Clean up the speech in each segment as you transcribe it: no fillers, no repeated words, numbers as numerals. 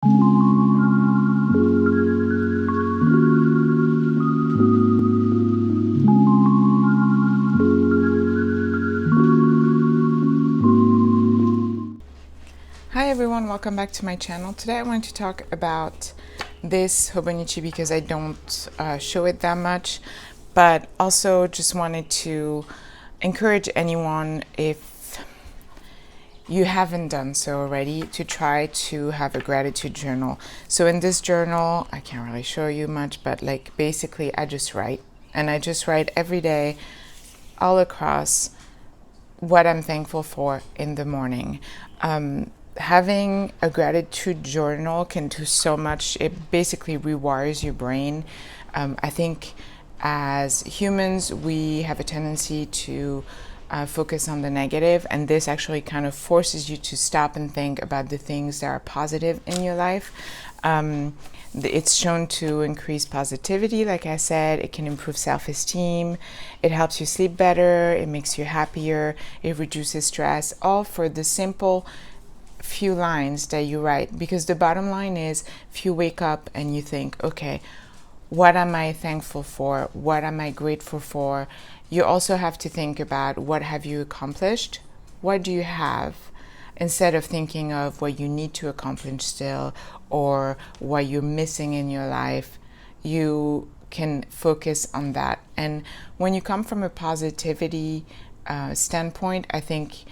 Hi everyone, welcome back to my channel. Today I want to talk about this hobonichi because I don't show it that much, but also just wanted to encourage anyone, if you haven't done so already, to try to have a gratitude journal. So in this journal, I can't really show you much, but like basically I just write, and I just write every day all across what I'm thankful for in the morning. Having a gratitude journal can do so much. It basically rewires your brain. I think as humans, we have a tendency to focus on the negative, and this actually kind of forces you to stop and think about the things that are positive in your life. It's shown to increase positivity. Like I said, it can improve self-esteem. It helps you sleep better. It makes you happier. It reduces stress, all for the simple few lines that you write. Because the bottom line is, if you wake up and you think, okay, what am I thankful for? What am I grateful for? You also have to think about, what have you accomplished? What do you have? Instead of thinking of what you need to accomplish still, or what you're missing in your life, you can focus on that. And when you come from a positivity standpoint, I think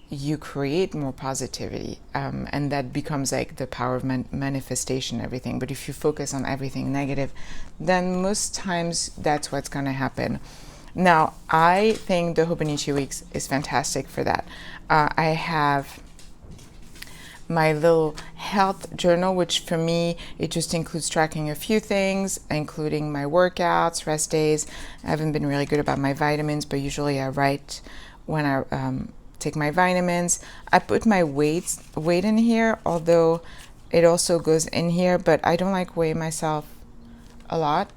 you create more positivity, and that becomes like the power of manifestation, everything. But if you focus on everything negative, then most times that's what's going to happen. Now, I think the Hobonichi Weeks is fantastic for that. I have my little health journal, which for me, it just includes tracking a few things, including my workouts, rest days. I haven't been really good about my vitamins, but usually I write when I take my vitamins. I put my weight in here, although it also goes in here, but I don't like weigh myself a lot.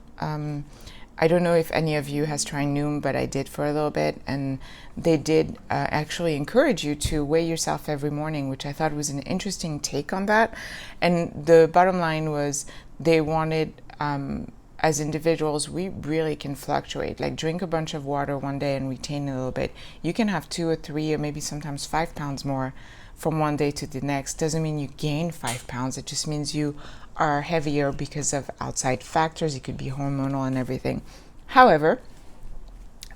I don't know if any of you has tried Noom, but I did for a little bit, and they did actually encourage you to weigh yourself every morning, which I thought was an interesting take on that. And the bottom line was, they wanted, as individuals, we really can fluctuate. Like, drink a bunch of water one day and retain a little bit. You can have 2 or 3 or maybe sometimes 5 pounds more from one day to the next. Doesn't mean you gain 5 pounds. It just means you are heavier because of outside factors. It could be hormonal and everything. However,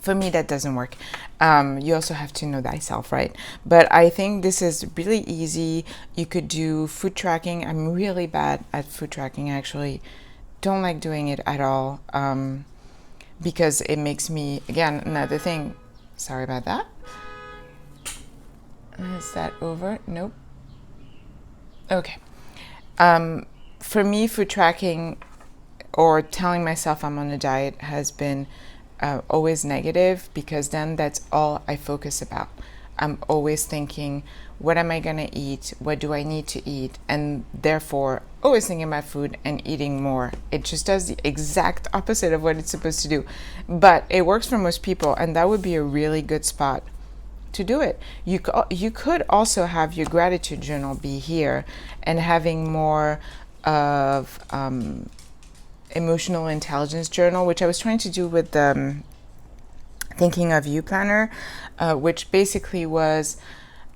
for me, that doesn't work. You also have to know thyself, right? But I think this is really easy. You could do food tracking. I'm really bad at food tracking, actually. Don't like doing it at all, because it makes me, again, another thing. Sorry about that. Is that over? Nope. Okay. For me, food tracking or telling myself I'm on a diet has been always negative, because then that's all I focus about. I'm always thinking, what am I going to eat? What do I need to eat? And therefore, always thinking about food and eating more. It just does the exact opposite of what it's supposed to do. But it works for most people, and that would be a really good spot to do it. You could also have your gratitude journal be here, and having more of emotional intelligence journal, which I was trying to do with the Thinking of You planner, which basically was,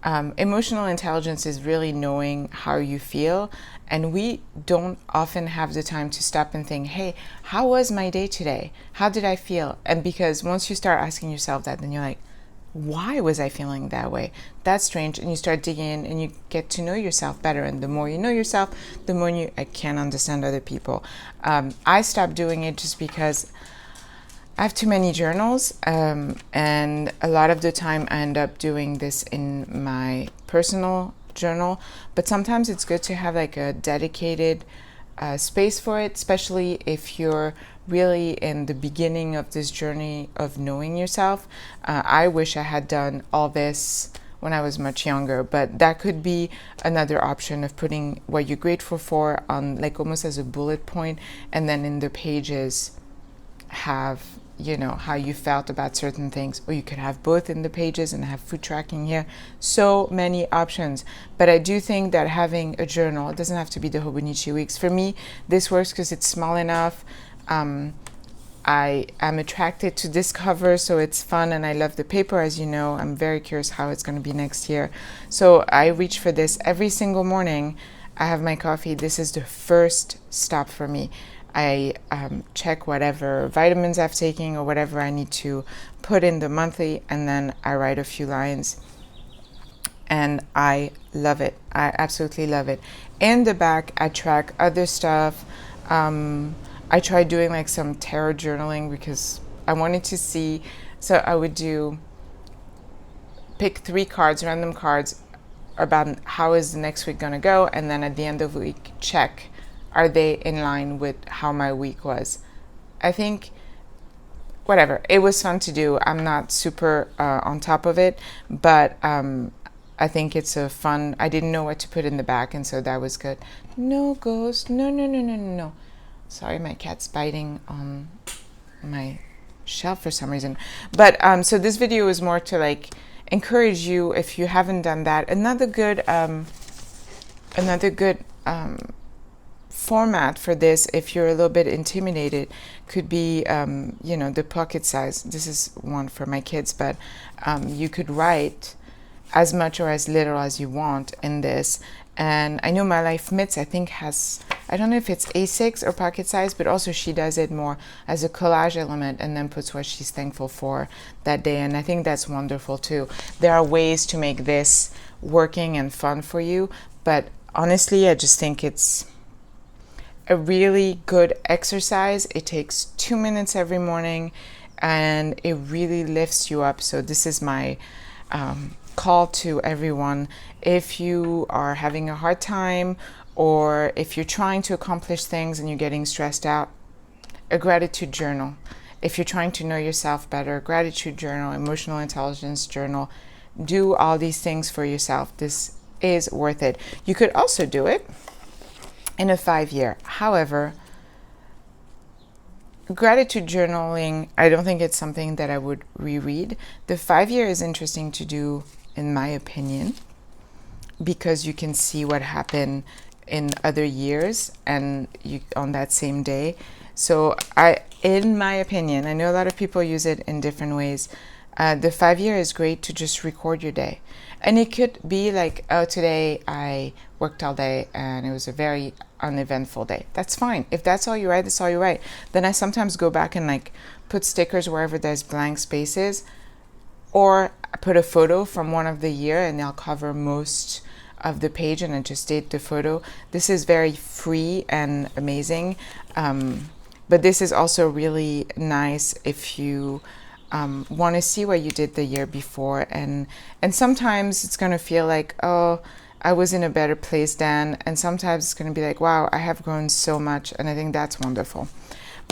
emotional intelligence is really knowing how you feel. And we don't often have the time to stop and think, hey, how was my day today? How did I feel? And because once you start asking yourself that, then you're like, why was I feeling that way? That's strange. And you start digging in and you get to know yourself better. And the more you know yourself, the more I can understand other people. I stopped doing it just because I have too many journals, and a lot of the time I end up doing this in my personal journal. But sometimes it's good to have like a dedicated space for it, especially if you're really in the beginning of this journey of knowing yourself. I wish I had done all this when I was much younger, but that could be another option of putting what you're grateful for on, like, almost as a bullet point, and then in the pages have you know, how you felt about certain things, or you could have both in the pages and have food tracking here. So many options. But I do think that having a journal, it doesn't have to be the Hobonichi Weeks. For me, this works because it's small enough. I am attracted to this cover, so it's fun, and I love the paper, as you know. I'm very curious how it's going to be next year. So I reach for this every single morning. I have my coffee. This is the first stop for me. I check whatever vitamins I've taken or whatever I need to put in the monthly, and then I write a few lines. And I love it. I absolutely love it. In the back, I track other stuff. I tried doing like some tarot journaling because I wanted to see. So I would pick 3 cards, random cards, about how is the next week going to go. And then at the end of the week, check, are they in line with how my week was? I think, whatever, it was fun to do. I'm not super on top of it, but I think it's a fun, I didn't know what to put in the back, and so that was good. No, ghost, no, no, no, no, no, no. Sorry, my cat's biting on my shelf for some reason. But so this video is more to like encourage you if you haven't done that. Another good format for this, if you're a little bit intimidated, could be you know, the pocket size. This is one for my kids, but you could write as much or as little as you want in this. And I know My Life Mitts, I think, has, I don't know if it's A6 or pocket size, but also she does it more as a collage element and then puts what she's thankful for that day. And I think that's wonderful too. There are ways to make this working and fun for you, but honestly, I just think it's a really good exercise. It takes 2 minutes every morning and it really lifts you up. So this is my call to everyone. If you are having a hard time, or if you're trying to accomplish things and you're getting stressed out, a gratitude journal. If you're trying to know yourself better, gratitude journal, emotional intelligence journal. Do all these things for yourself. This is worth it. You could also do it in a 5-year. However, gratitude journaling, I don't think it's something that I would reread. The 5-year is interesting to do, in my opinion, because you can see what happened in other years and you on that same day. So in my opinion, I know a lot of people use it in different ways. The 5-year is great to just record your day. And it could be like, oh, today I worked all day and it was a very uneventful day. That's fine. If that's all you write, that's all you write. Then I sometimes go back and like put stickers wherever there's blank spaces, or I put a photo from one of the year and I'll cover most of the page and I just date the photo. This is very free and amazing. But this is also really nice if you want to see what you did the year before. And sometimes it's going to feel like, oh, I was in a better place then. And sometimes it's going to be like, wow, I have grown so much. And I think that's wonderful.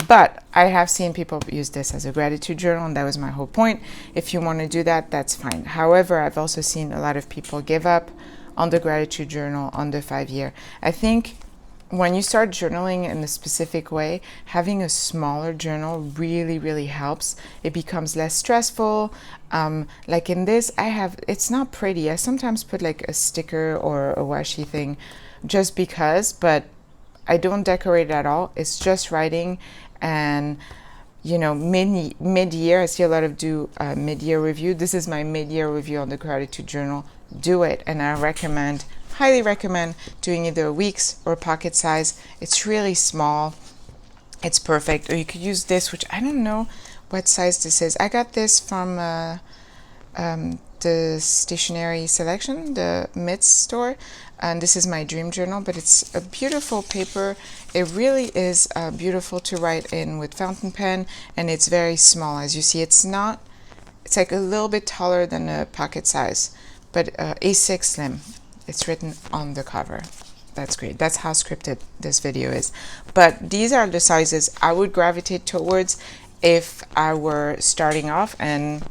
But I have seen people use this as a gratitude journal, and that was my whole point. If you want to do that, that's fine. However, I've also seen a lot of people give up on the gratitude journal on the 5-year. I think when you start journaling in a specific way, having a smaller journal really, really helps. It becomes less stressful. Like in this, it's not pretty. I sometimes put like a sticker or a washi thing just because, but I don't decorate it at all. It's just writing. And you know, mid-year, I see a lot of do mid-year review. This is my mid-year review on the gratitude journal. Do it, and I highly recommend doing either weeks or pocket size. It's really small. It's perfect. Or you could use this, which I don't know what size this is. I got this from the Stationery Selection, the Mitts store, and this is my dream journal, but it's a beautiful paper. It really is beautiful to write in with fountain pen, and it's very small. As you see, it's like a little bit taller than a pocket size, but A6 slim. It's written on the cover. That's great. That's how scripted this video is. But these are the sizes I would gravitate towards if I were starting off. And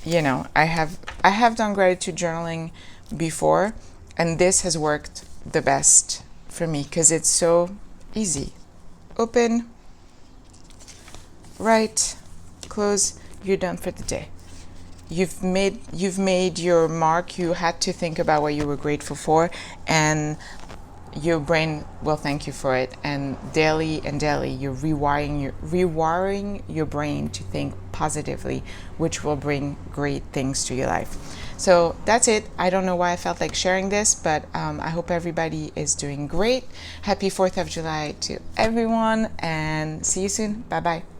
you know, I have done gratitude journaling before, and this has worked the best for me because it's so easy. Open, write, closed, you're done for the day. You've made your mark. You had to think about what you were grateful for, and your brain will thank you for it. And daily you're rewiring your brain to think positively, which will bring great things to your life. So that's it. I don't know why I felt like sharing this, but I hope everybody is doing great. Happy 4th of July to everyone, and see you soon. Bye bye.